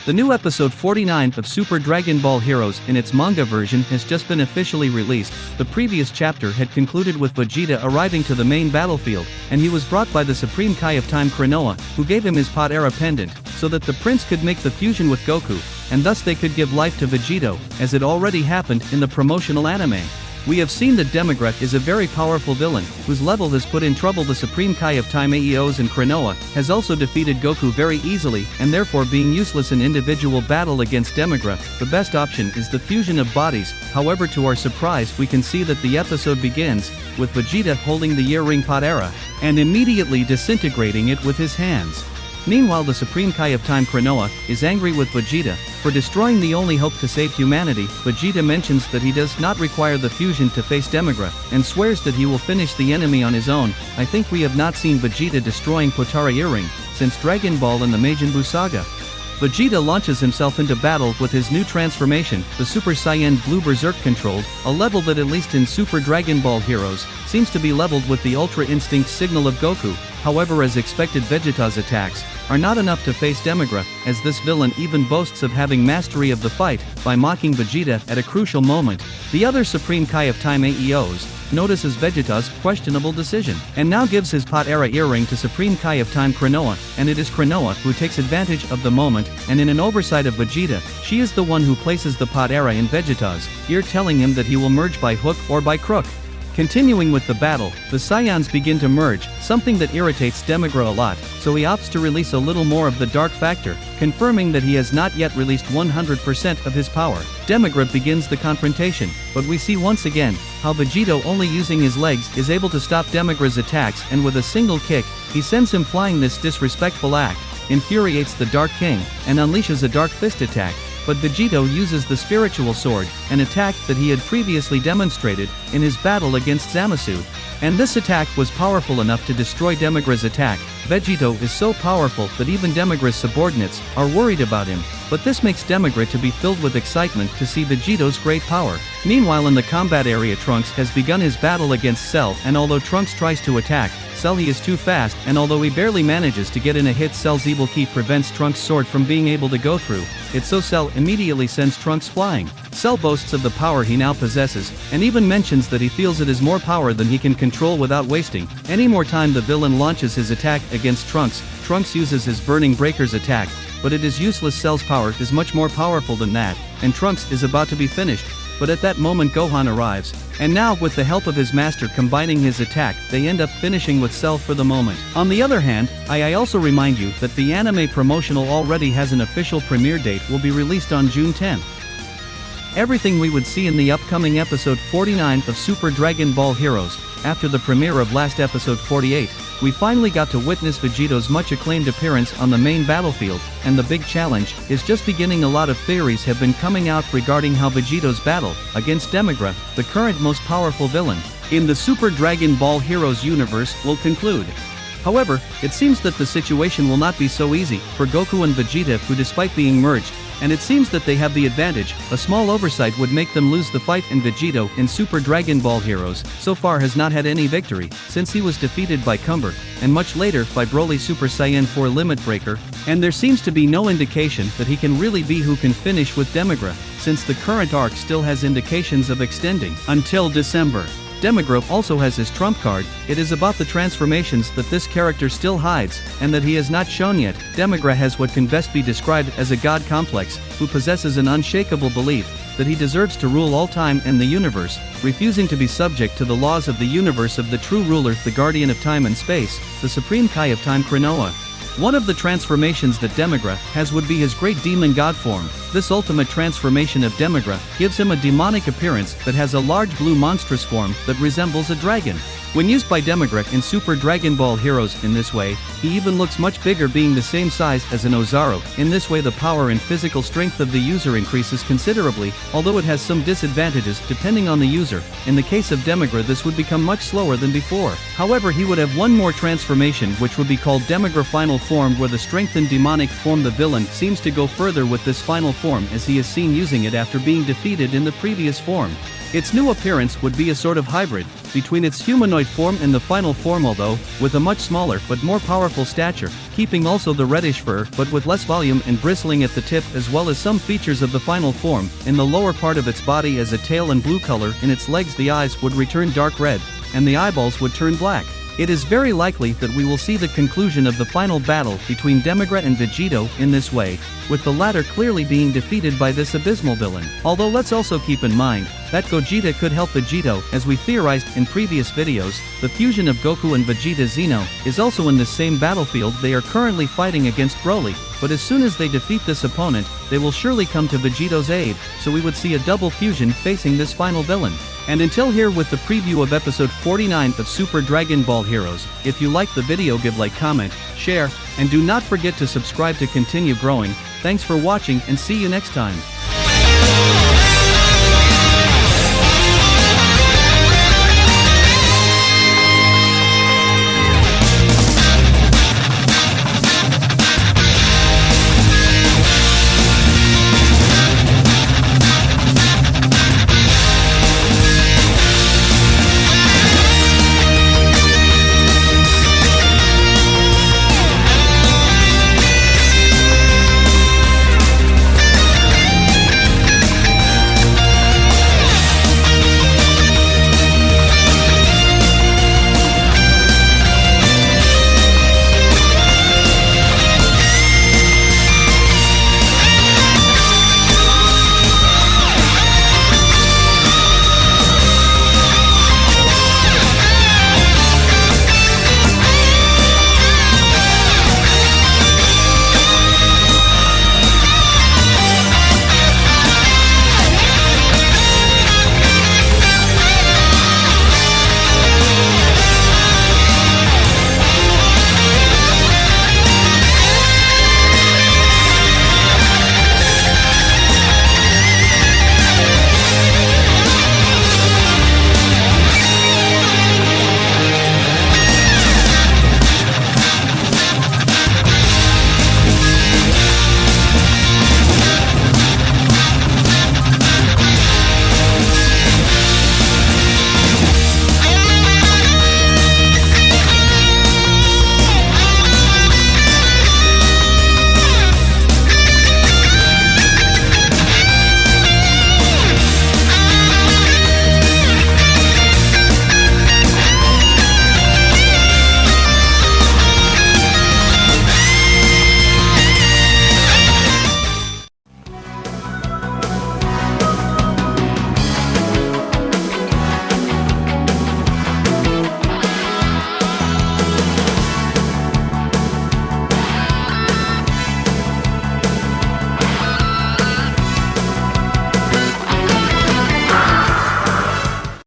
The new episode 49 of Super Dragon Ball Heroes in its manga version has just been officially released. The previous chapter had concluded with Vegeta arriving to the main battlefield, and he was brought by the Supreme Kai of Time Krenoa, who gave him his Pot Era pendant, so that the prince could make the fusion with Goku, and thus they could give life to Vegito, as it already happened in the promotional anime. We have seen that Demigra is a very powerful villain, whose level has put in trouble the Supreme Kai of Time Aeos, and Krenoa has also defeated Goku very easily, and therefore being useless in individual battle against Demigra, the best option is the fusion of bodies. However, to our surprise, we can see that the episode begins with Vegeta holding the Year Ring Pot Era, and immediately disintegrating it with his hands. Meanwhile, the Supreme Kai of Time Krenoa is angry with Vegeta for destroying the only hope to save humanity. Vegeta mentions that he does not require the fusion to face Demigra, and swears that he will finish the enemy on his own. I think we have not seen Vegeta destroying Potara Earring since Dragon Ball and the Majin Buu saga. Vegeta launches himself into battle with his new transformation, the Super Saiyan Blue Berserk controlled, a level that at least in Super Dragon Ball Heroes, seems to be leveled with the Ultra Instinct signal of Goku. However, as expected, Vegeta's attacks are not enough to face Demigra, as this villain even boasts of having mastery of the fight, by mocking Vegeta at a crucial moment. The other Supreme Kai of Time Aeos notices Vegeta's questionable decision, and now gives his Pot Era earring to Supreme Kai of Time Krenoa, and it is Krenoa who takes advantage of the moment, and in an oversight of Vegeta, she is the one who places the Pot Era in Vegeta's ear, telling him that he will merge by hook or by crook. Continuing with the battle, the Saiyans begin to merge, something that irritates Demigra a lot, so he opts to release a little more of the dark factor, confirming that he has not yet released 100% of his power. Demigra begins the confrontation, but we see once again how Vegito, only using his legs, is able to stop Demigra's attacks, and with a single kick, he sends him flying. This disrespectful act infuriates the Dark King, and unleashes a Dark Fist attack. But Vegito uses the Spiritual Sword, an attack that he had previously demonstrated in his battle against Zamasu. And this attack was powerful enough to destroy Demigra's attack. Vegito is so powerful that even Demigra's subordinates are worried about him, but this makes Demigra to be filled with excitement to see Vegito's great power. Meanwhile, in the combat area, Trunks has begun his battle against Cell, and although Trunks tries to attack Cell, he is too fast, and although he barely manages to get in a hit, Cell's evil ki prevents Trunks' sword from being able to go through it, so Cell immediately sends Trunks flying. Cell boasts of the power he now possesses, and even mentions that he feels it is more power than he can control without wasting any more time. The villain launches his attack against Trunks. Trunks uses his Burning Breaker's attack, but it is useless. Cell's power is much more powerful than that, and Trunks is about to be finished. But at that moment Gohan arrives, and now with the help of his master combining his attack, they end up finishing with Cell for the moment. On the other hand, I also remind you that the anime promotional already has an official premiere date, will be released on June 10th. Everything we would see in the upcoming episode 49 of Super Dragon Ball Heroes. After the premiere of last episode 48, we finally got to witness Vegito's much acclaimed appearance on the main battlefield, and the big challenge is just beginning. A lot of theories have been coming out regarding how Vegito's battle against Demigra, the current most powerful villain in the Super Dragon Ball Heroes universe, will conclude. However, it seems that the situation will not be so easy for Goku and Vegeta, who, despite being merged, and it seems that they have the advantage, a small oversight would make them lose the fight, and Vegito in Super Dragon Ball Heroes so far has not had any victory, since he was defeated by Cumber, and much later by Broly Super Saiyan 4 Limit Breaker, and there seems to be no indication that he can really be who can finish with Demigra, since the current arc still has indications of extending until December. Demigra also has his trump card. It is about the transformations that this character still hides, and that he has not shown yet. Demigra has what can best be described as a god complex, who possesses an unshakable belief that he deserves to rule all time and the universe, refusing to be subject to the laws of the universe of the true ruler, the guardian of time and space, the Supreme Kai of Time Krenoa. One of the transformations that Demigra has would be his great demon god form. This ultimate transformation of Demigra gives him a demonic appearance that has a large blue monstrous form that resembles a dragon. When used by Demigra in Super Dragon Ball Heroes in this way, he even looks much bigger, being the same size as an Ozaru. In this way, the power and physical strength of the user increases considerably, although it has some disadvantages depending on the user. In the case of Demigra, this would become much slower than before. However, he would have one more transformation, which would be called Demigra Final Form, where the strengthened demonic form, the villain, seems to go further with this final form, as he is seen using it after being defeated in the previous form. Its new appearance would be a sort of hybrid between its humanoid humanoid form in the final form, although with a much smaller but more powerful stature, keeping also the reddish fur but with less volume and bristling at the tip, as well as some features of the final form. In the lower part of its body as a tail and blue color, in its legs the eyes would return dark red, and the eyeballs would turn black. It is very likely that we will see the conclusion of the final battle between Demigra and Vegito in this way, with the latter clearly being defeated by this abysmal villain. Although let's also keep in mind that Gogeta could help Vegito. As we theorized in previous videos, the fusion of Goku and Vegeta Xeno is also in this same battlefield. They are currently fighting against Broly, but as soon as they defeat this opponent, they will surely come to Vegito's aid, so we would see a double fusion facing this final villain. And until here with the preview of episode 49 of Super Dragon Ball Heroes. If you liked the video, give like, comment, share, and do not forget to subscribe to continue growing. Thanks for watching and see you next time.